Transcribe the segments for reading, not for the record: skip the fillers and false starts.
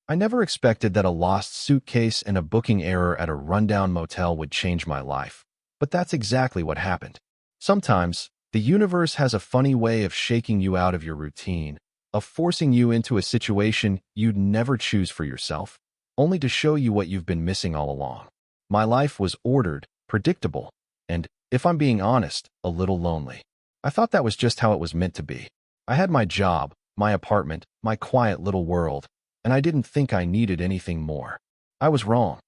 I never expected that a lost suitcase and a booking error at a rundown motel would change my life, but that's exactly what happened. Sometimes, the universe has a funny way of shaking you out of your routine, of forcing you into a situation you'd never choose for yourself, only to show you what you've been missing all along. My life was ordered, predictable, and, if I'm being honest, a little lonely. I thought that was just how it was meant to be. I had my job, my apartment, my quiet little world, and I didn't think I needed anything more. I was wrong.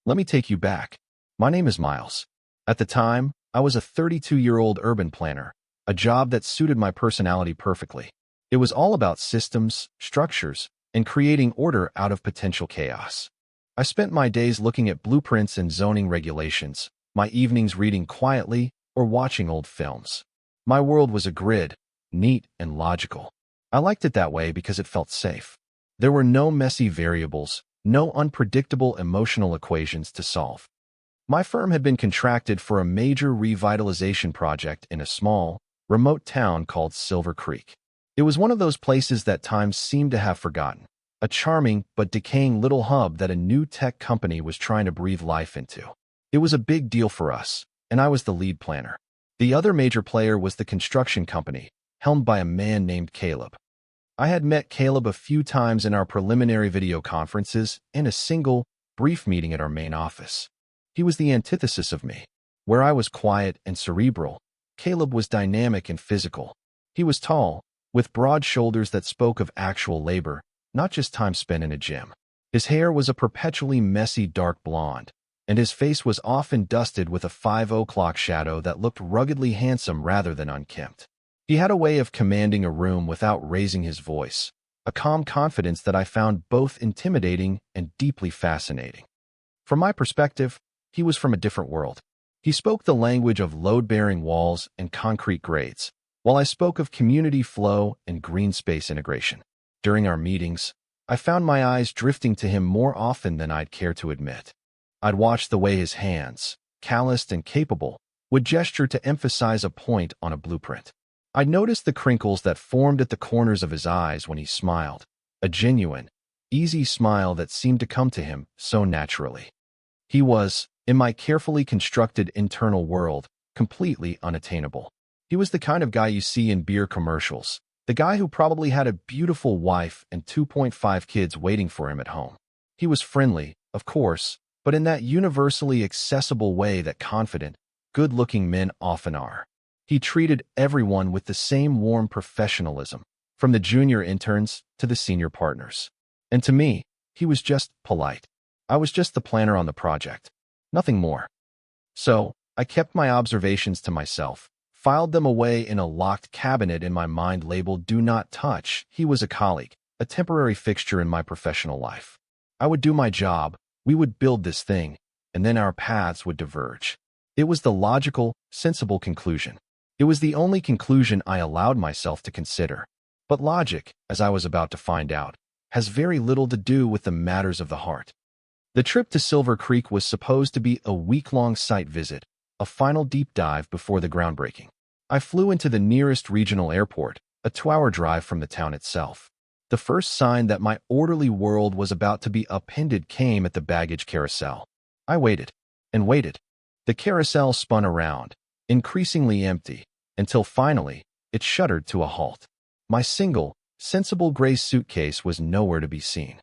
Let me take you back. My name is Miles. At the time, I was a 32-year-old urban planner, a job that suited my personality perfectly. It was all about systems, structures, and creating order out of potential chaos. I spent my days looking at blueprints and zoning regulations, my evenings reading quietly or watching old films. My world was a grid, neat and logical. I liked it that way because it felt safe. There were no messy variables, no unpredictable emotional equations to solve. My firm had been contracted for a major revitalization project in a small, remote town called Silver Creek. It was one of those places that time seemed to have forgotten, a charming but decaying little hub that a new tech company was trying to breathe life into. It was a big deal for us, and I was the lead planner. The other major player was the construction company, helmed by a man named Caleb. I had met Caleb a few times in our preliminary video conferences and a single, brief meeting at our main office. He was the antithesis of me. Where I was quiet and cerebral, Caleb was dynamic and physical. He was tall, with broad shoulders that spoke of actual labor, not just time spent in a gym. His hair was a perpetually messy dark blonde, and his face was often dusted with a 5 o'clock shadow that looked ruggedly handsome rather than unkempt. He had a way of commanding a room without raising his voice, a calm confidence that I found both intimidating and deeply fascinating. From my perspective, he was from a different world. He spoke the language of load-bearing walls and concrete grades, while I spoke of community flow and green space integration. During our meetings, I found my eyes drifting to him more often than I'd care to admit. I'd watch the way his hands, calloused and capable, would gesture to emphasize a point on a blueprint. I'd noticed the crinkles that formed at the corners of his eyes when he smiled, a genuine, easy smile that seemed to come to him so naturally. He was, in my carefully constructed internal world, completely unattainable. He was the kind of guy you see in beer commercials, the guy who probably had a beautiful wife and 2.5 kids waiting for him at home. He was friendly, of course, but in that universally accessible way that confident, good-looking men often are. He treated everyone with the same warm professionalism, from the junior interns to the senior partners. And to me, he was just polite. I was just the planner on the project. Nothing more. So, I kept my observations to myself, filed them away in a locked cabinet in my mind labeled "Do Not Touch." He was a colleague, a temporary fixture in my professional life. I would do my job, we would build this thing, and then our paths would diverge. It was the logical, sensible conclusion. It was the only conclusion I allowed myself to consider. But logic, as I was about to find out, has very little to do with the matters of the heart. The trip to Silver Creek was supposed to be a week-long site visit, a final deep dive before the groundbreaking. I flew into the nearest regional airport, a 2-hour drive from the town itself. The first sign that my orderly world was about to be upended came at the baggage carousel. I waited and waited. The carousel spun around, increasingly empty, until finally, it shuddered to a halt. My single, sensible gray suitcase was nowhere to be seen.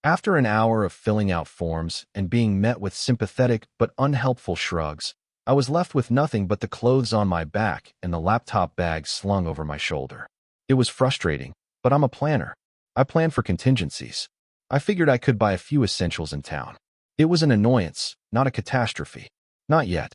After an hour of filling out forms and being met with sympathetic but unhelpful shrugs, I was left with nothing but the clothes on my back and the laptop bag slung over my shoulder. It was frustrating, but I'm a planner. I plan for contingencies. I figured I could buy a few essentials in town. It was an annoyance, not a catastrophe. Not yet.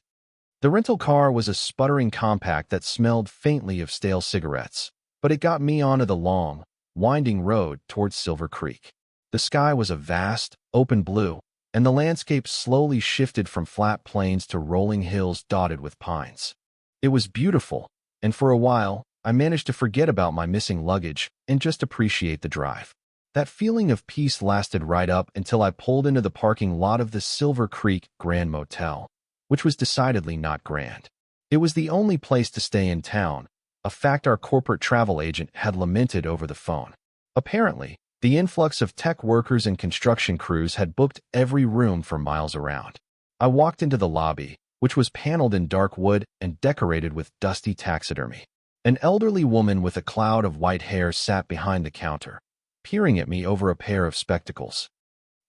The rental car was a sputtering compact that smelled faintly of stale cigarettes, but it got me onto the long, winding road towards Silver Creek. The sky was a vast, open blue, and the landscape slowly shifted from flat plains to rolling hills dotted with pines. It was beautiful, and for a while, I managed to forget about my missing luggage and just appreciate the drive. That feeling of peace lasted right up until I pulled into the parking lot of the Silver Creek Grand Motel, which was decidedly not grand. It was the only place to stay in town, a fact our corporate travel agent had lamented over the phone. Apparently, The influx of tech workers and construction crews had booked every room for miles around. I walked into the lobby, which was paneled in dark wood and decorated with dusty taxidermy. An elderly woman with a cloud of white hair sat behind the counter, peering at me over a pair of spectacles.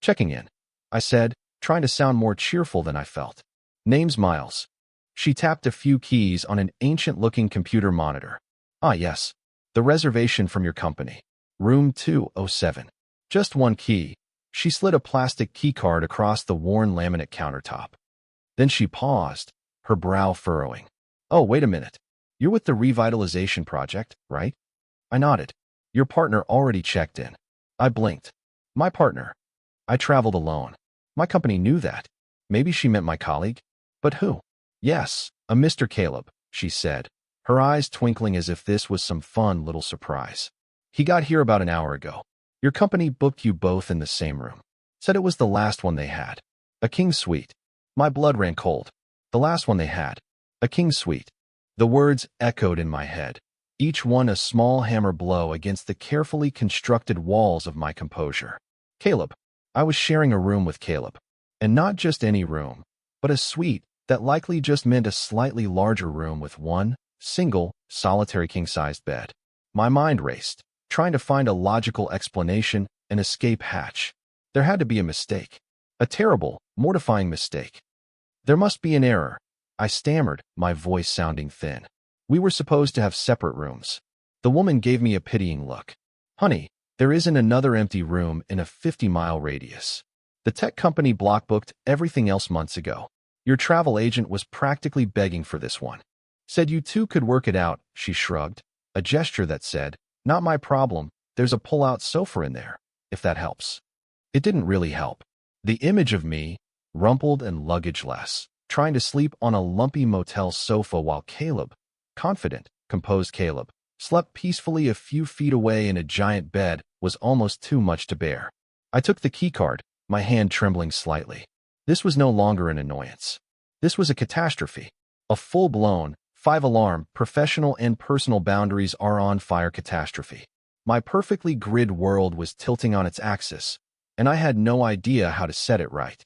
"Checking in," I said, trying to sound more cheerful than I felt. "Name's Miles." She tapped a few keys on an ancient-looking computer monitor. "Ah, yes. The reservation from your company. Room 207. Just one key." She slid a plastic keycard across the worn laminate countertop. Then she paused, her brow furrowing. "Oh, wait a minute. You're with the revitalization project, right?" I nodded. "Your partner already checked in." I blinked. "My partner? I traveled alone. My company knew that." Maybe she meant my colleague? But who? "Yes, a Mr. Caleb," she said, her eyes twinkling as if this was some fun little surprise. "He got here about an hour ago. Your company booked you both in the same room. Said it was the last one they had. A king suite." My blood ran cold. The last one they had. A king suite. The words echoed in my head, each one a small hammer blow against the carefully constructed walls of my composure. Caleb. I was sharing a room with Caleb. And not just any room, but a suite that likely just meant a slightly larger room with one, single, solitary king-sized bed. My mind raced, trying to find a logical explanation, an escape hatch. There had to be a mistake. A terrible, mortifying mistake. "There must be an error," I stammered, my voice sounding thin. "We were supposed to have separate rooms." The woman gave me a pitying look. "Honey, there isn't another empty room in a 50-mile radius. The tech company block booked everything else months ago. Your travel agent was practically begging for this one. Said you two could work it out," she shrugged, a gesture that said, "Not my problem, there's a pull-out sofa in there, if that helps." It didn't really help. The image of me, rumpled and luggage-less, trying to sleep on a lumpy motel sofa while Caleb, confident, composed Caleb, slept peacefully a few feet away in a giant bed was almost too much to bear. I took the keycard, my hand trembling slightly. This was no longer an annoyance. This was a catastrophe. A full-blown, 5-alarm, professional and personal boundaries are on fire catastrophe. My perfectly grid world was tilting on its axis, and I had no idea how to set it right.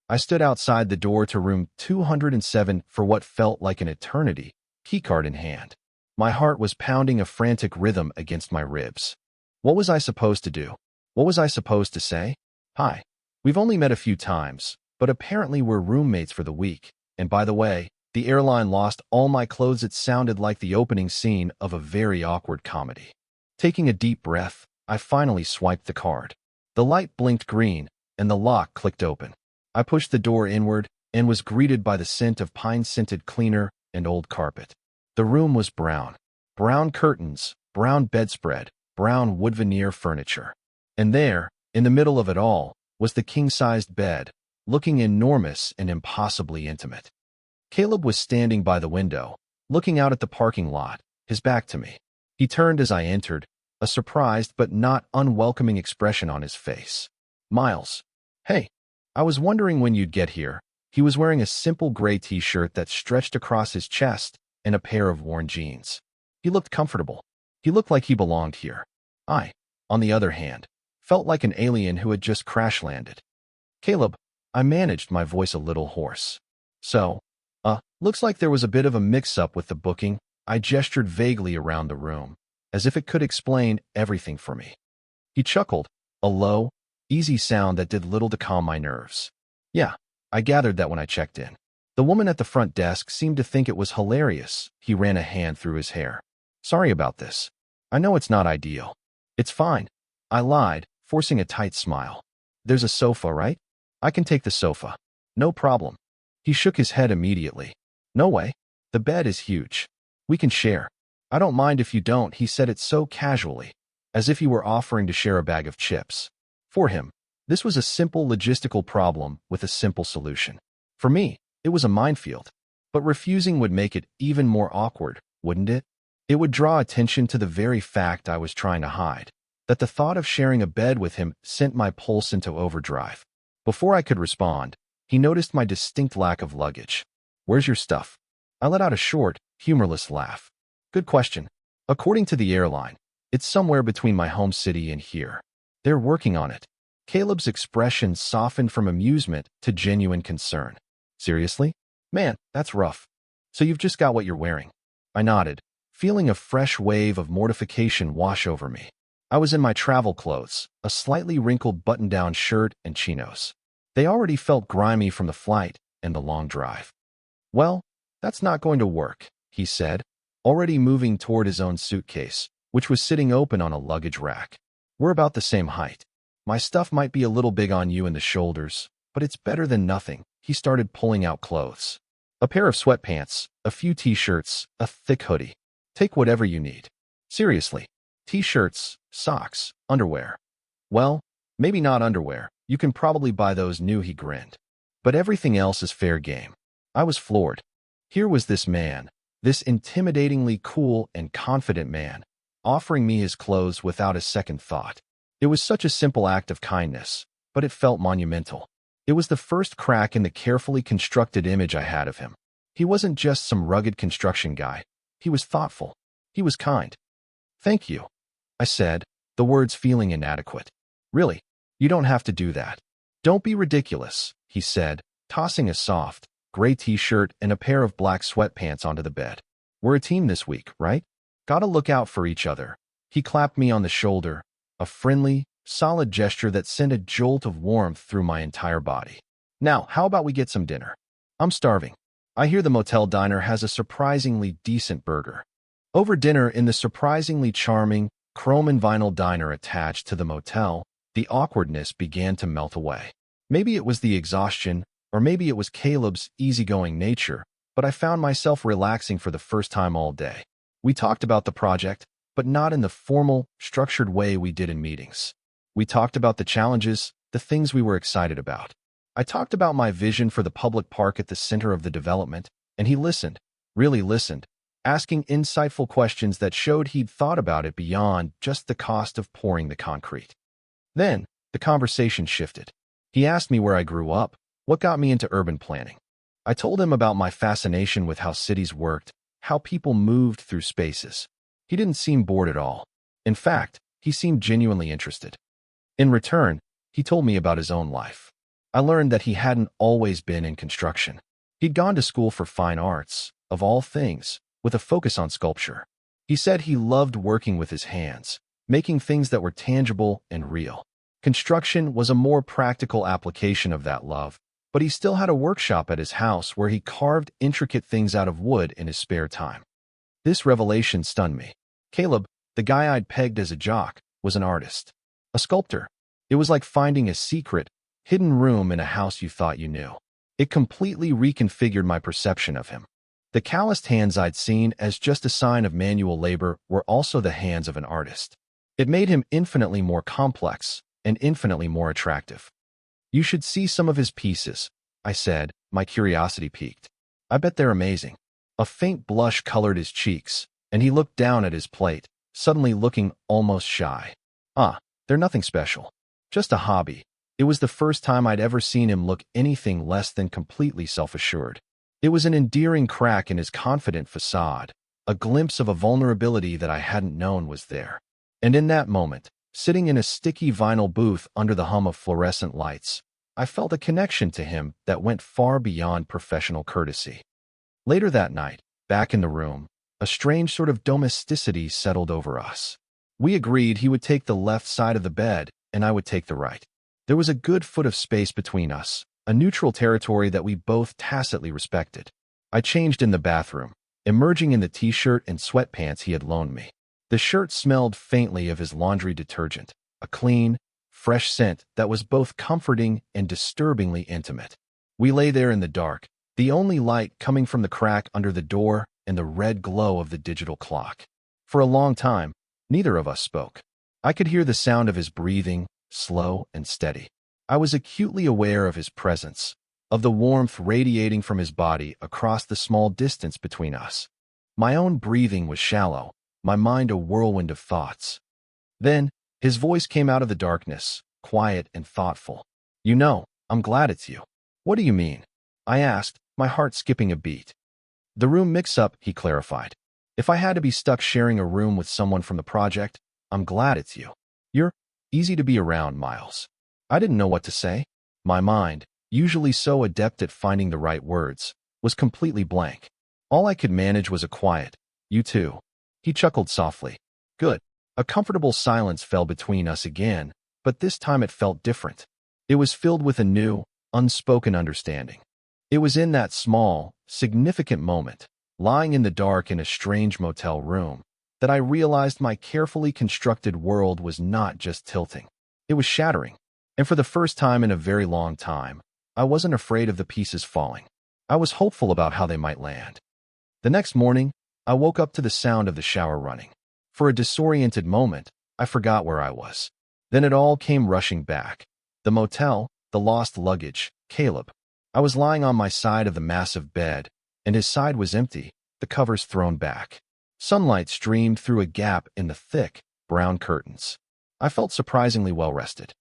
I stood outside the door to room 207 for what felt like an eternity, keycard in hand. My heart was pounding a frantic rhythm against my ribs. What was I supposed to do? What was I supposed to say? "Hi. We've only met a few times, but apparently we're roommates for the week. And by the way, the airline lost all my clothes." It sounded like the opening scene of a very awkward comedy. Taking a deep breath, I finally swiped the card. The light blinked green, and the lock clicked open. I pushed the door inward and was greeted by the scent of pine-scented cleaner and old carpet. The room was brown. Brown curtains, brown bedspread, brown wood veneer furniture. And there, in the middle of it all, was the king-sized bed, looking enormous and impossibly intimate. Caleb was standing by the window, looking out at the parking lot, his back to me. He turned as I entered, a surprised but not unwelcoming expression on his face. "Miles. Hey. I was wondering when you'd get here." He was wearing a simple gray t-shirt that stretched across his chest and a pair of worn jeans. He looked comfortable. He looked like he belonged here. I, on the other hand, felt like an alien who had just crash-landed. "Caleb," I managed, my voice a little hoarse. "So, looks like there was a bit of a mix-up with the booking." I gestured vaguely around the room, as if it could explain everything for me. He chuckled, a low, easy sound that did little to calm my nerves. "Yeah, I gathered that when I checked in." The woman at the front desk seemed to think it was hilarious. He ran a hand through his hair. "Sorry about this. I know it's not ideal." "It's fine," I lied, forcing a tight smile. "There's a sofa, right? I can take the sofa. No problem." He shook his head immediately. "No way. The bed is huge. We can share." "I don't mind if you don't." He said it so casually, as if he were offering to share a bag of chips. For him, this was a simple logistical problem with a simple solution. For me, it was a minefield. But refusing would make it even more awkward, wouldn't it? It would draw attention to the very fact I was trying to hide, that the thought of sharing a bed with him sent my pulse into overdrive. Before I could respond, he noticed my distinct lack of luggage. "Where's your stuff?" I let out a short, humorless laugh. "Good question. According to the airline, it's somewhere between my home city and here." They're working on it. Caleb's expression softened from amusement to genuine concern. Seriously? Man, that's rough. So you've just got what you're wearing. I nodded, feeling a fresh wave of mortification wash over me. I was in my travel clothes, a slightly wrinkled button-down shirt and chinos. They already felt grimy from the flight and the long drive. Well, that's not going to work, he said, already moving toward his own suitcase, which was sitting open on a luggage rack. We're about the same height. My stuff might be a little big on you in the shoulders, but it's better than nothing. He started pulling out clothes. A pair of sweatpants, a few t-shirts, a thick hoodie. Take whatever you need. Seriously. T-shirts, socks, underwear. Well, maybe not underwear. You can probably buy those new, he grinned. But everything else is fair game. I was floored. Here was this man, this intimidatingly cool and confident man, offering me his clothes without a second thought. It was such a simple act of kindness, but it felt monumental. It was the first crack in the carefully constructed image I had of him. He wasn't just some rugged construction guy. He was thoughtful. He was kind. Thank you, I said, the words feeling inadequate. Really, you don't have to do that. Don't be ridiculous, he said, tossing a soft, gray t-shirt and a pair of black sweatpants onto the bed. We're a team this week, right? Gotta look out for each other. He clapped me on the shoulder, a friendly, solid gesture that sent a jolt of warmth through my entire body. Now, how about we get some dinner? I'm starving. I hear the motel diner has a surprisingly decent burger. Over dinner in the surprisingly charming, chrome and vinyl diner attached to the motel, the awkwardness began to melt away. Maybe it was the exhaustion, or maybe it was Caleb's easygoing nature, but I found myself relaxing for the first time all day. We talked about the project, but not in the formal, structured way we did in meetings. We talked about the challenges, the things we were excited about. I talked about my vision for the public park at the center of the development, and he listened, really listened, asking insightful questions that showed he'd thought about it beyond just the cost of pouring the concrete. Then, the conversation shifted. He asked me where I grew up, what got me into urban planning. I told him about my fascination with how cities worked, how people moved through spaces. He didn't seem bored at all. In fact, he seemed genuinely interested. In return, he told me about his own life. I learned that he hadn't always been in construction. He'd gone to school for fine arts, of all things, with a focus on sculpture. He said he loved working with his hands, making things that were tangible and real. Construction was a more practical application of that love, but he still had a workshop at his house where he carved intricate things out of wood in his spare time. This revelation stunned me. Caleb, the guy I'd pegged as a jock, was an artist. A sculptor. It was like finding a secret, hidden room in a house you thought you knew. It completely reconfigured my perception of him. The calloused hands I'd seen as just a sign of manual labor were also the hands of an artist. It made him infinitely more complex and infinitely more attractive. You should see some of his pieces, I said, my curiosity piqued. I bet they're amazing. A faint blush colored his cheeks, and he looked down at his plate, suddenly looking almost shy. They're nothing special. Just a hobby. It was the first time I'd ever seen him look anything less than completely self-assured. It was an endearing crack in his confident facade, a glimpse of a vulnerability that I hadn't known was there. And in that moment, sitting in a sticky vinyl booth under the hum of fluorescent lights, I felt a connection to him that went far beyond professional courtesy. Later that night, back in the room, a strange sort of domesticity settled over us. We agreed he would take the left side of the bed, and I would take the right. There was a good foot of space between us, a neutral territory that we both tacitly respected. I changed in the bathroom, emerging in the t-shirt and sweatpants he had loaned me. The shirt smelled faintly of his laundry detergent, a clean, fresh scent that was both comforting and disturbingly intimate. We lay there in the dark, the only light coming from the crack under the door and the red glow of the digital clock. For a long time, neither of us spoke. I could hear the sound of his breathing, slow and steady. I was acutely aware of his presence, of the warmth radiating from his body across the small distance between us. My own breathing was shallow, my mind a whirlwind of thoughts. Then, his voice came out of the darkness, quiet and thoughtful. "You know, I'm glad it's you." "What do you mean?" I asked, my heart skipping a beat. "The room mix-up," he clarified. "If I had to be stuck sharing a room with someone from the project, I'm glad it's you. You're Easy to be around, Miles. I didn't know what to say. My mind, usually so adept at finding the right words, was completely blank. All I could manage was a quiet, "You too." He chuckled softly. Good. A comfortable silence fell between us again, but this time it felt different. It was filled with a new, unspoken understanding. It was in that small, significant moment, lying in the dark in a strange motel room, that I realized my carefully constructed world was not just tilting. It was shattering. And for the first time in a very long time, I wasn't afraid of the pieces falling. I was hopeful about how they might land. The next morning, I woke up to the sound of the shower running. For a disoriented moment, I forgot where I was. Then it all came rushing back. The motel, the lost luggage, Caleb. I was lying on my side of the massive bed, and his side was empty, the covers thrown back. Sunlight streamed through a gap in the thick, brown curtains. I felt surprisingly well rested.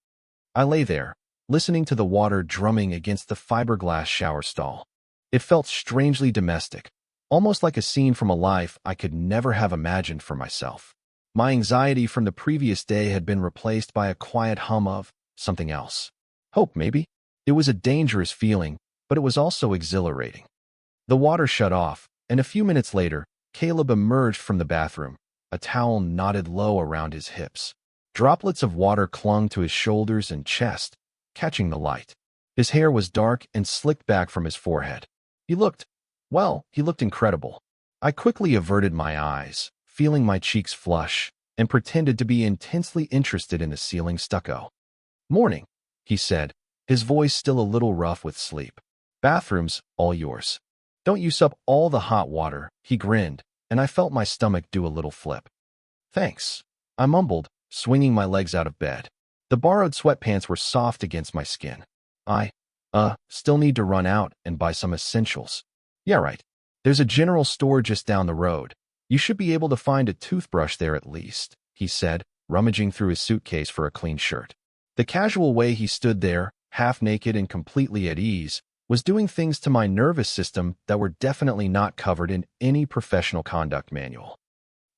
I lay there, listening to the water drumming against the fiberglass shower stall. It felt strangely domestic, almost like a scene from a life I could never have imagined for myself. My anxiety from the previous day had been replaced by a quiet hum of something else. Hope, maybe? It was a dangerous feeling, but it was also exhilarating. The water shut off, and a few minutes later, Caleb emerged from the bathroom, a towel knotted low around his hips. Droplets of water clung to his shoulders and chest, catching the light. His hair was dark and slicked back from his forehead. He looked incredible. I quickly averted my eyes, feeling my cheeks flush, and pretended to be intensely interested in the ceiling stucco. "Morning," he said, his voice still a little rough with sleep. "Bathroom's all yours. Don't use up all the hot water," he grinned, and I felt my stomach do a little flip. "Thanks," I mumbled, swinging my legs out of bed. The borrowed sweatpants were soft against my skin. I still need to run out and buy some essentials. Yeah, right. There's a general store just down the road. You should be able to find a toothbrush there at least," he said, rummaging through his suitcase for a clean shirt. The casual way he stood there, half naked and completely at ease, was doing things to my nervous system that were definitely not covered in any professional conduct manual.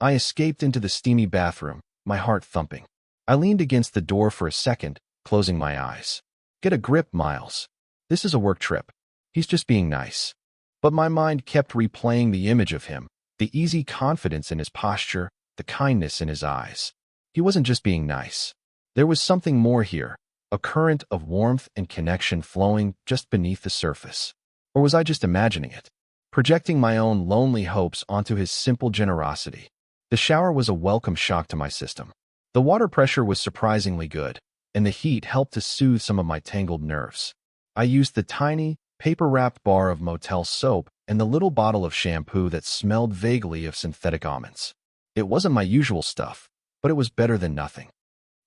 I escaped into the steamy bathroom, my heart thumping. I leaned against the door for a second, closing my eyes. Get a grip, Miles. This is a work trip. He's just being nice. But my mind kept replaying the image of him, the easy confidence in his posture, the kindness in his eyes. He wasn't just being nice. There was something more here, a current of warmth and connection flowing just beneath the surface. Or was I just imagining it, projecting my own lonely hopes onto his simple generosity? The shower was a welcome shock to my system. The water pressure was surprisingly good, and the heat helped to soothe some of my tangled nerves. I used the tiny, paper-wrapped bar of motel soap and the little bottle of shampoo that smelled vaguely of synthetic almonds. It wasn't my usual stuff, but it was better than nothing.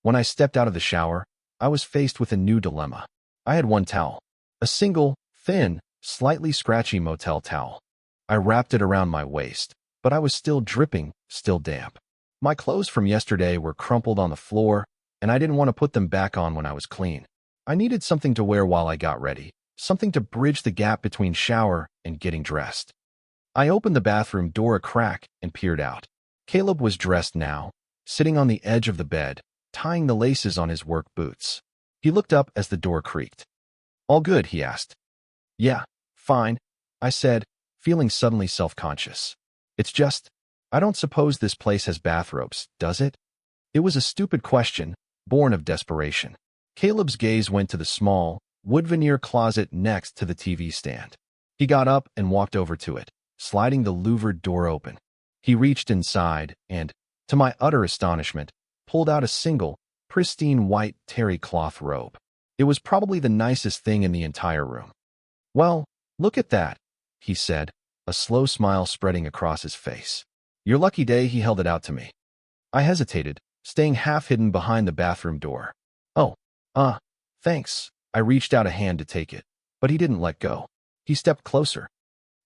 When I stepped out of the shower, I was faced with a new dilemma. I had one towel, a single, thin, slightly scratchy motel towel. I wrapped it around my waist, but I was still dripping, still damp. My clothes from yesterday were crumpled on the floor, and I didn't want to put them back on when I was clean. I needed something to wear while I got ready, something to bridge the gap between shower and getting dressed. I opened the bathroom door a crack and peered out. Caleb was dressed now, sitting on the edge of the bed, tying the laces on his work boots. He looked up as the door creaked. "All good?" he asked. "Yeah, fine," I said, feeling suddenly self-conscious. "It's just, I don't suppose this place has bathrobes, does it?" It was a stupid question, born of desperation. Caleb's gaze went to the small, wood veneer closet next to the TV stand. He got up and walked over to it, sliding the louvered door open. He reached inside and, to my utter astonishment, pulled out a single, pristine white terry cloth robe. It was probably the nicest thing in the entire room. "Well, look at that," he said, a slow smile spreading across his face. "Your lucky day," he held it out to me. I hesitated, staying half hidden behind the bathroom door. "Oh, thanks." I reached out a hand to take it, but he didn't let go. He stepped closer.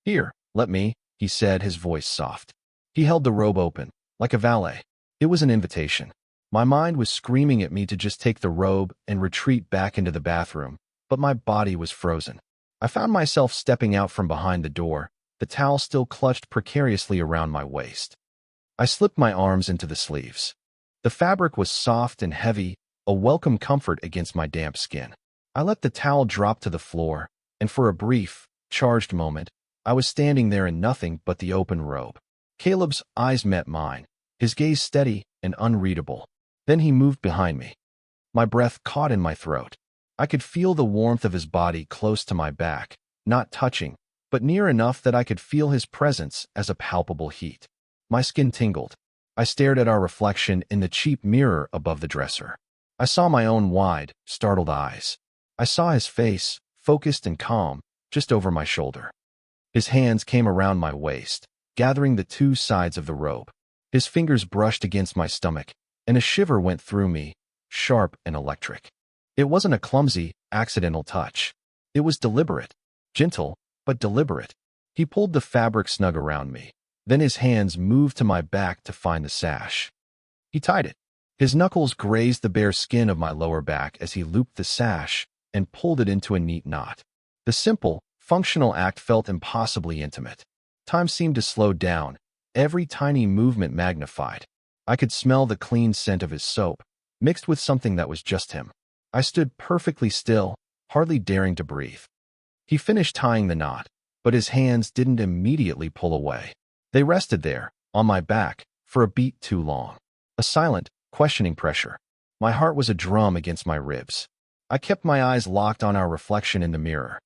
"Here, let me," he said, his voice soft. He held the robe open, like a valet. It was an invitation. My mind was screaming at me to just take the robe and retreat back into the bathroom, but my body was frozen. I found myself stepping out from behind the door, the towel still clutched precariously around my waist. I slipped my arms into the sleeves. The fabric was soft and heavy, a welcome comfort against my damp skin. I let the towel drop to the floor, and for a brief, charged moment, I was standing there in nothing but the open robe. Caleb's eyes met mine, his gaze steady and unreadable. Then he moved behind me. My breath caught in my throat. I could feel the warmth of his body close to my back, not touching, but near enough that I could feel his presence as a palpable heat. My skin tingled. I stared at our reflection in the cheap mirror above the dresser. I saw my own wide, startled eyes. I saw his face, focused and calm, just over my shoulder. His hands came around my waist, gathering the two sides of the robe. His fingers brushed against my stomach, and a shiver went through me, sharp and electric. It wasn't a clumsy, accidental touch. It was deliberate, gentle, but deliberate. He pulled the fabric snug around me. Then his hands moved to my back to find the sash. He tied it. His knuckles grazed the bare skin of my lower back as he looped the sash and pulled it into a neat knot. The simple, functional act felt impossibly intimate. Time seemed to slow down, every tiny movement magnified. I could smell the clean scent of his soap, mixed with something that was just him. I stood perfectly still, hardly daring to breathe. He finished tying the knot, but his hands didn't immediately pull away. They rested there, on my back, for a beat too long. A silent, questioning pressure. My heart was a drum against my ribs. I kept my eyes locked on our reflection in the mirror.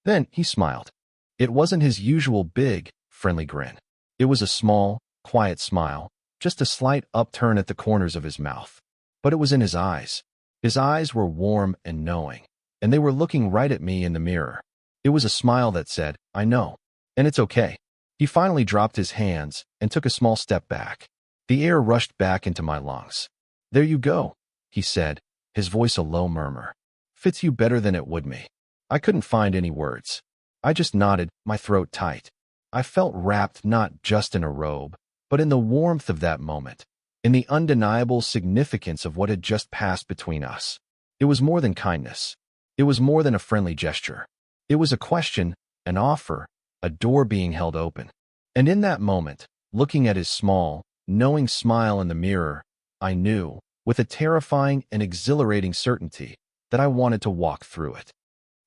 Then he smiled. It wasn't his usual big, friendly grin. It was a small, quiet smile, just a slight upturn at the corners of his mouth. But it was in his eyes. His eyes were warm and knowing, and they were looking right at me in the mirror. It was a smile that said, "I know, and it's okay." He finally dropped his hands and took a small step back. The air rushed back into my lungs. "There you go," he said, his voice a low murmur. "Fits you better than it would me." I couldn't find any words. I just nodded, my throat tight. I felt wrapped not just in a robe, but in the warmth of that moment, in the undeniable significance of what had just passed between us. It was more than kindness. It was more than a friendly gesture. It was a question, an offer, a door being held open. And in that moment, looking at his small, knowing smile in the mirror, I knew, with a terrifying and exhilarating certainty, that I wanted to walk through it.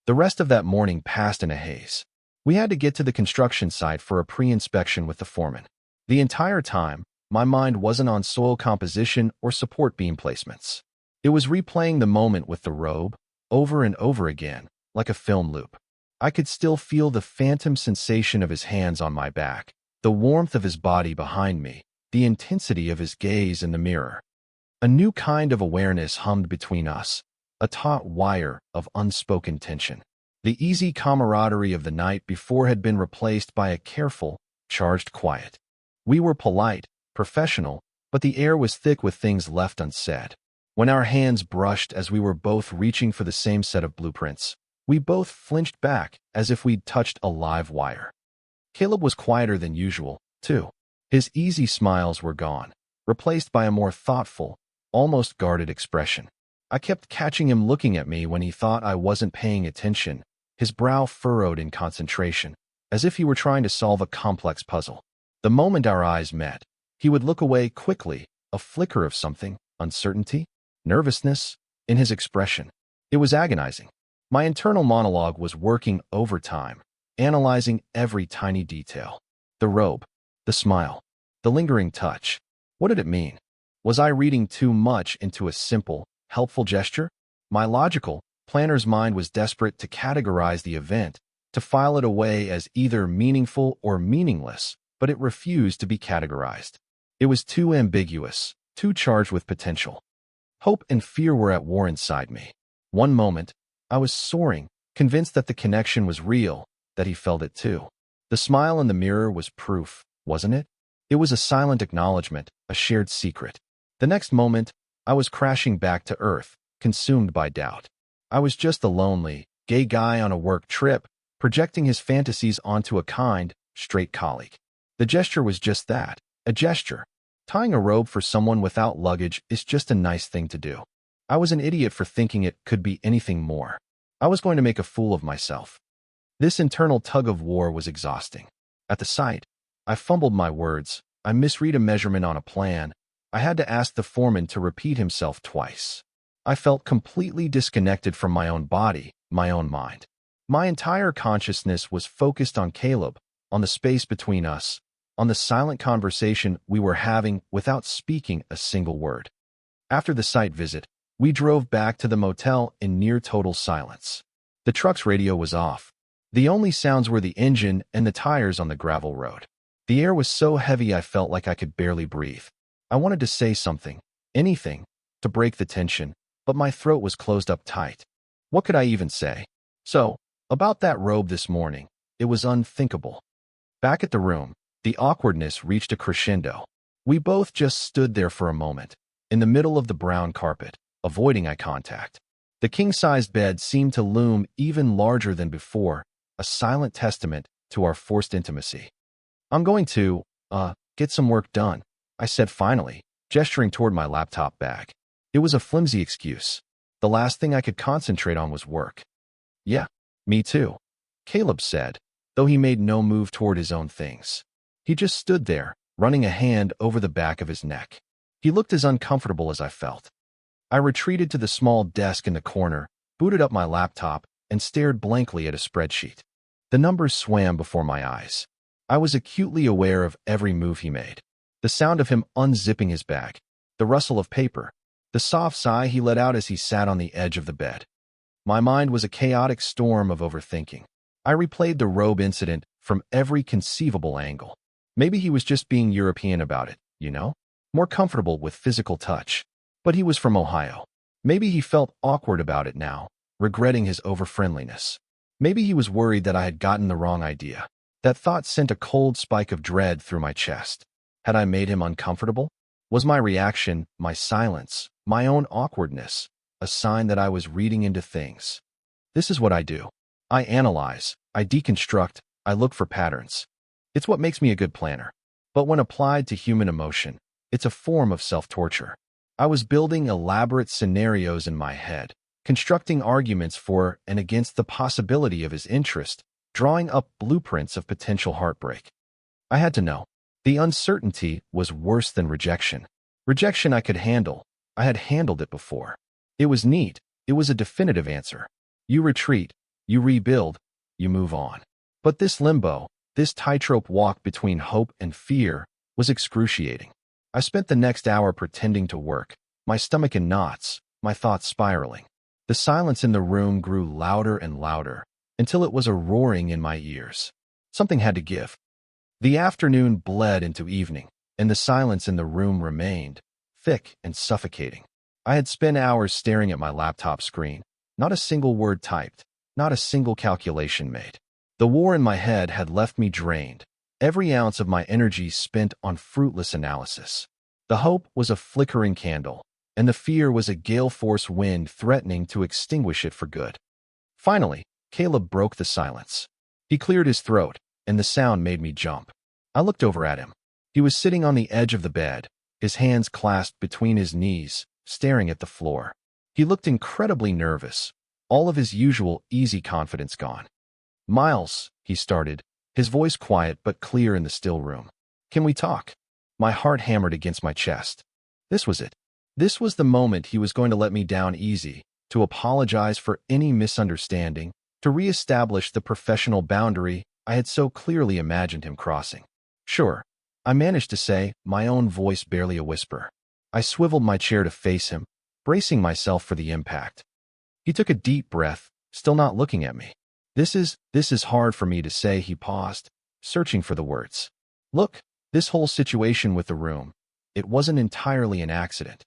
The rest of that morning passed in a haze. We had to get to the construction site for a pre-inspection with the foreman. The entire time, my mind wasn't on soil composition or support beam placements. It was replaying the moment with the robe, over and over again, like a film loop. I could still feel the phantom sensation of his hands on my back, the warmth of his body behind me, the intensity of his gaze in the mirror. A new kind of awareness hummed between us, a taut wire of unspoken tension. The easy camaraderie of the night before had been replaced by a careful, charged quiet. We were polite, professional, but the air was thick with things left unsaid. When our hands brushed as we were both reaching for the same set of blueprints, we both flinched back as if we'd touched a live wire. Caleb was quieter than usual, too. His easy smiles were gone, replaced by a more thoughtful, almost guarded expression. I kept catching him looking at me when he thought I wasn't paying attention, his brow furrowed in concentration, as if he were trying to solve a complex puzzle. The moment our eyes met, he would look away quickly, a flicker of something, uncertainty, nervousness, in his expression. It was agonizing. My internal monologue was working overtime, analyzing every tiny detail. The robe, the smile, the lingering touch. What did it mean? Was I reading too much into a simple, helpful gesture? My logical, planner's mind was desperate to categorize the event, to file it away as either meaningful or meaningless, but it refused to be categorized. It was too ambiguous, too charged with potential. Hope and fear were at war inside me. One moment, I was soaring, convinced that the connection was real, that he felt it too. The smile in the mirror was proof, wasn't it? It was a silent acknowledgement, a shared secret. The next moment, I was crashing back to earth, consumed by doubt. I was just a lonely, gay guy on a work trip, projecting his fantasies onto a kind, straight colleague. The gesture was just that, a gesture. Tying a robe for someone without luggage is just a nice thing to do. I was an idiot for thinking it could be anything more. I was going to make a fool of myself. This internal tug-of-war was exhausting. At the sight, I fumbled my words. I misread a measurement on a plan. I had to ask the foreman to repeat himself twice. I felt completely disconnected from my own body, my own mind. My entire consciousness was focused on Caleb, on the space between us, on the silent conversation we were having without speaking a single word. After the site visit, we drove back to the motel in near total silence. The truck's radio was off. The only sounds were the engine and the tires on the gravel road. The air was so heavy I felt like I could barely breathe. I wanted to say something, anything, to break the tension, but my throat was closed up tight. What could I even say? So, about that robe this morning, it was unthinkable. Back at the room, the awkwardness reached a crescendo. We both just stood there for a moment, in the middle of the brown carpet, avoiding eye contact. The king-sized bed seemed to loom even larger than before, a silent testament to our forced intimacy. I'm going to, get some work done, I said finally, gesturing toward my laptop bag. It was a flimsy excuse. The last thing I could concentrate on was work. Yeah, me too, Caleb said, though he made no move toward his own things. He just stood there, running a hand over the back of his neck. He looked as uncomfortable as I felt. I retreated to the small desk in the corner, booted up my laptop, and stared blankly at a spreadsheet. The numbers swam before my eyes. I was acutely aware of every move he made. The sound of him unzipping his bag, the rustle of paper, the soft sigh he let out as he sat on the edge of the bed. My mind was a chaotic storm of overthinking. I replayed the robe incident from every conceivable angle. Maybe he was just being European about it, more comfortable with physical touch. But he was from Ohio. Maybe he felt awkward about it now, regretting his over-friendliness. Maybe he was worried that I had gotten the wrong idea. That thought sent a cold spike of dread through my chest. Had I made him uncomfortable? Was my reaction, my silence, my own awkwardness, a sign that I was reading into things? This is what I do. I analyze, I deconstruct, I look for patterns. It's what makes me a good planner. But when applied to human emotion, it's a form of self-torture. I was building elaborate scenarios in my head, constructing arguments for and against the possibility of his interest, drawing up blueprints of potential heartbreak. I had to know. The uncertainty was worse than rejection. Rejection I could handle. I had handled it before. It was neat. It was a definitive answer. You retreat, you rebuild, you move on. But this limbo, this tightrope walk between hope and fear, was excruciating. I spent the next hour pretending to work, my stomach in knots, my thoughts spiraling. The silence in the room grew louder and louder, until it was a roaring in my ears. Something had to give. The afternoon bled into evening, and the silence in the room remained, thick and suffocating. I had spent hours staring at my laptop screen, not a single word typed, not a single calculation made. The war in my head had left me drained, every ounce of my energy spent on fruitless analysis. The hope was a flickering candle, and the fear was a gale-force wind threatening to extinguish it for good. Finally, Caleb broke the silence. He cleared his throat, and the sound made me jump. I looked over at him. He was sitting on the edge of the bed, his hands clasped between his knees, staring at the floor. He looked incredibly nervous, all of his usual easy confidence gone. "Miles," he started, his voice quiet but clear in the still room. "Can we talk?" My heart hammered against my chest. This was it. This was the moment he was going to let me down easy, to apologize for any misunderstanding, to reestablish the professional boundary I had so clearly imagined him crossing. "Sure," I managed to say, my own voice barely a whisper. I swiveled my chair to face him, bracing myself for the impact. He took a deep breath, still not looking at me. This is hard for me to say," he paused, searching for the words. "Look, this whole situation with the room, it wasn't entirely an accident."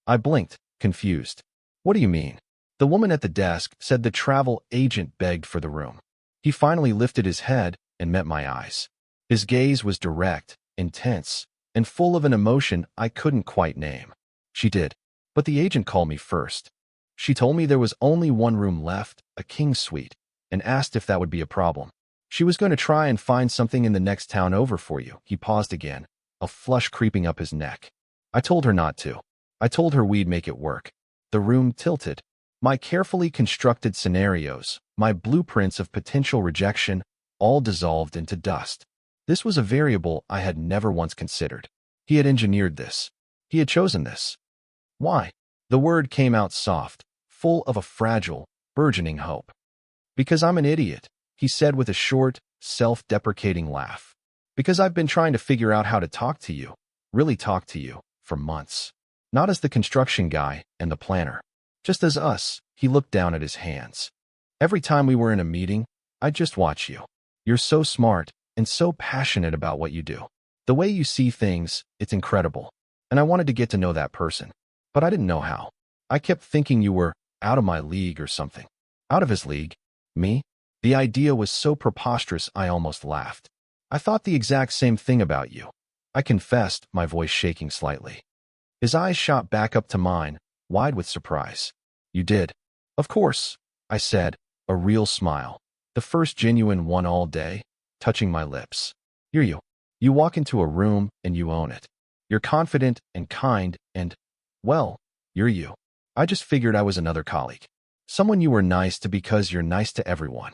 I blinked, confused. "What do you mean?" The woman at the desk said the travel agent begged for the room. He finally lifted his head and met my eyes. His gaze was direct, intense, and full of an emotion I couldn't quite name. "She did. But the agent called me first. She told me there was only one room left, a king's suite, and asked if that would be a problem. She was going to try and find something in the next town over for you." He paused again, a flush creeping up his neck. "I told her not to. I told her we'd make it work." The room tilted. My carefully constructed scenarios, my blueprints of potential rejection, all dissolved into dust. This was a variable I had never once considered. He had engineered this. He had chosen this. Why? The word came out soft, full of a fragile, burgeoning hope. Because I'm an idiot, he said with a short, self-deprecating laugh. Because I've been trying to figure out how to talk to you, really talk to you, for months. Not as the construction guy and the planner. Just as us. He looked down at his hands. Every time we were in a meeting, I'd just watch you. You're so smart and so passionate about what you do. The way you see things, it's incredible. And I wanted to get to know that person. But I didn't know how. I kept thinking you were out of my league or something. Out of his league? Me? The idea was so preposterous I almost laughed. I thought the exact same thing about you. I confessed, my voice shaking slightly. His eyes shot back up to mine, wide with surprise. You did? Of course, I said, a real smile. The first genuine one all day, touching my lips. You're you. You walk into a room and you own it. You're confident and kind and, well, you're you. I just figured I was another colleague. Someone you were nice to because you're nice to everyone.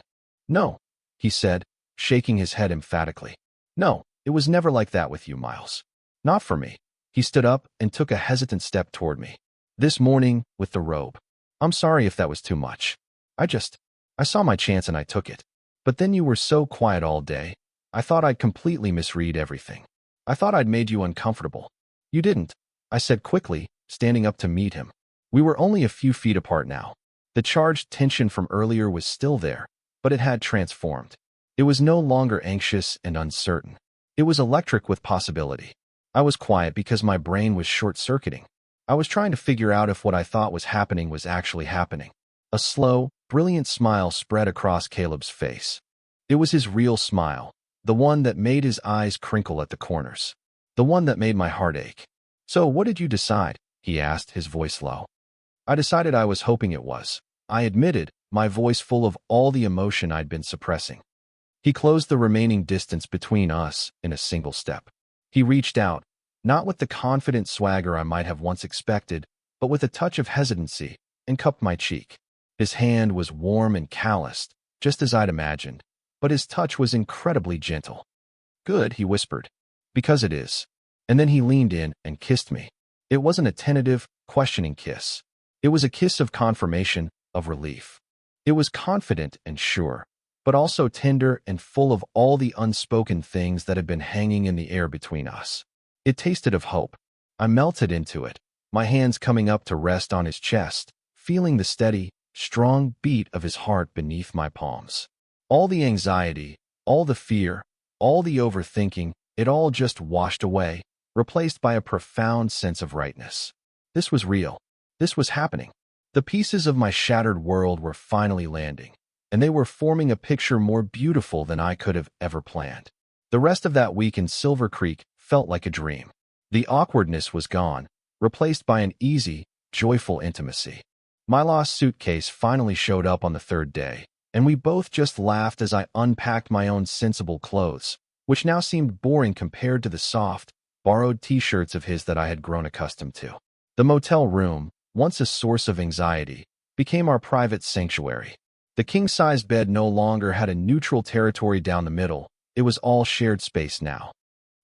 No, he said, shaking his head emphatically. No, it was never like that with you, Miles. Not for me. He stood up and took a hesitant step toward me. This morning, with the robe. I'm sorry if that was too much. I saw my chance and I took it. But then you were so quiet all day. I thought I'd completely misread everything. I thought I'd made you uncomfortable. You didn't, I said quickly, standing up to meet him. We were only a few feet apart now. The charged tension from earlier was still there, but it had transformed. It was no longer anxious and uncertain. It was electric with possibility. I was quiet because my brain was short-circuiting. I was trying to figure out if what I thought was happening was actually happening. A slow, brilliant smile spread across Caleb's face. It was his real smile, the one that made his eyes crinkle at the corners. The one that made my heart ache. So what did you decide? He asked, his voice low. I decided I was hoping it was. I admitted, my voice full of all the emotion I'd been suppressing. He closed the remaining distance between us in a single step. He reached out, not with the confident swagger I might have once expected, but with a touch of hesitancy, and cupped my cheek. His hand was warm and calloused, just as I'd imagined, but his touch was incredibly gentle. Good, he whispered. Because it is. And then he leaned in and kissed me. It wasn't a tentative, questioning kiss. It was a kiss of confirmation, of relief. It was confident and sure, but also tender and full of all the unspoken things that had been hanging in the air between us. It tasted of hope. I melted into it, my hands coming up to rest on his chest, feeling the steady, strong beat of his heart beneath my palms. All the anxiety, all the fear, all the overthinking, it all just washed away, replaced by a profound sense of rightness. This was real. This was happening. The pieces of my shattered world were finally landing, and they were forming a picture more beautiful than I could have ever planned. The rest of that week in Silver Creek felt like a dream. The awkwardness was gone, replaced by an easy, joyful intimacy. My lost suitcase finally showed up on the third day, and we both just laughed as I unpacked my own sensible clothes, which now seemed boring compared to the soft, borrowed t-shirts of his that I had grown accustomed to. The motel room, once a source of anxiety, became our private sanctuary. The king-size bed no longer had a neutral territory down the middle. It was all shared space now.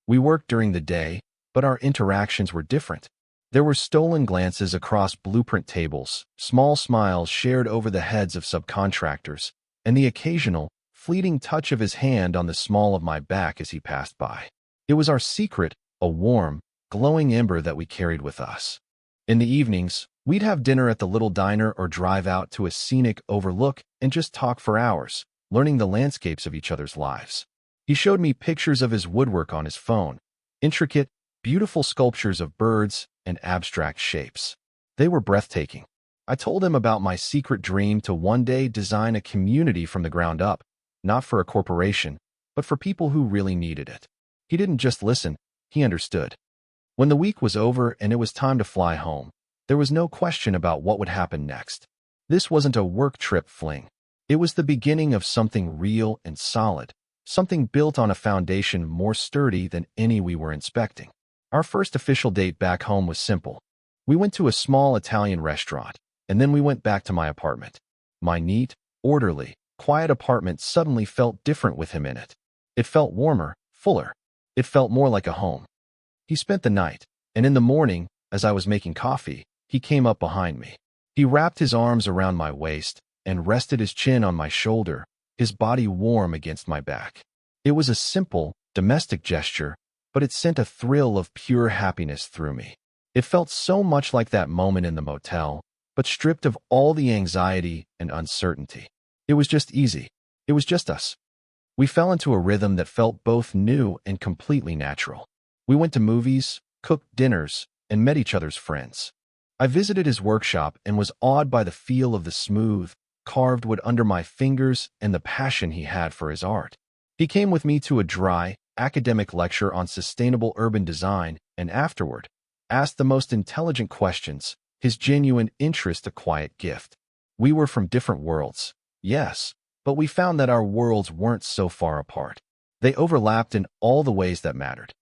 We worked during the day, but our interactions were different. There were stolen glances across blueprint tables, small smiles shared over the heads of subcontractors, and the occasional, fleeting touch of his hand on the small of my back as he passed by. It was our secret, a warm, glowing ember that we carried with us. In the evenings, we'd have dinner at the little diner or drive out to a scenic overlook and just talk for hours, learning the landscapes of each other's lives. He showed me pictures of his woodwork on his phone, intricate, beautiful sculptures of birds and abstract shapes. They were breathtaking. I told him about my secret dream to one day design a community from the ground up, not for a corporation, but for people who really needed it. He didn't just listen, he understood. When the week was over and it was time to fly home, there was no question about what would happen next. This wasn't a work trip fling. It was the beginning of something real and solid, something built on a foundation more sturdy than any we were inspecting. Our first official date back home was simple. We went to a small Italian restaurant, and then we went back to my apartment. My neat, orderly, quiet apartment suddenly felt different with him in it. It felt warmer, fuller. It felt more like a home. He spent the night, and in the morning, as I was making coffee, he came up behind me. He wrapped his arms around my waist and rested his chin on my shoulder, his body warm against my back. It was a simple, domestic gesture, but it sent a thrill of pure happiness through me. It felt so much like that moment in the motel, but stripped of all the anxiety and uncertainty. It was just easy. It was just us. We fell into a rhythm that felt both new and completely natural. We went to movies, cooked dinners, and met each other's friends. I visited his workshop and was awed by the feel of the smooth, carved wood under my fingers and the passion he had for his art. He came with me to a dry, academic lecture on sustainable urban design and afterward asked the most intelligent questions, his genuine interest a quiet gift. We were from different worlds, yes, but we found that our worlds weren't so far apart. They overlapped in all the ways that mattered.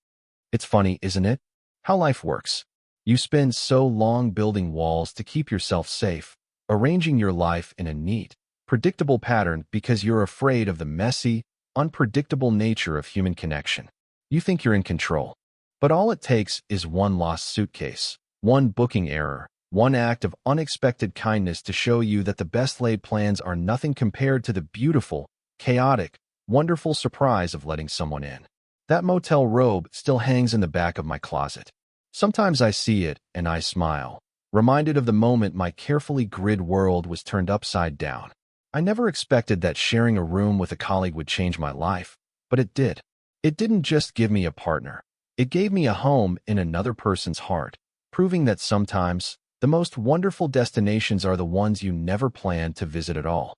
It's funny, isn't it? How life works. You spend so long building walls to keep yourself safe, arranging your life in a neat, predictable pattern because you're afraid of the messy, unpredictable nature of human connection. You think you're in control. But all it takes is one lost suitcase, one booking error, one act of unexpected kindness to show you that the best laid plans are nothing compared to the beautiful, chaotic, wonderful surprise of letting someone in. That motel robe still hangs in the back of my closet. Sometimes I see it and I smile, reminded of the moment my carefully grid world was turned upside down. I never expected that sharing a room with a colleague would change my life, but it did. It didn't just give me a partner. It gave me a home in another person's heart, proving that sometimes the most wonderful destinations are the ones you never planned to visit at all.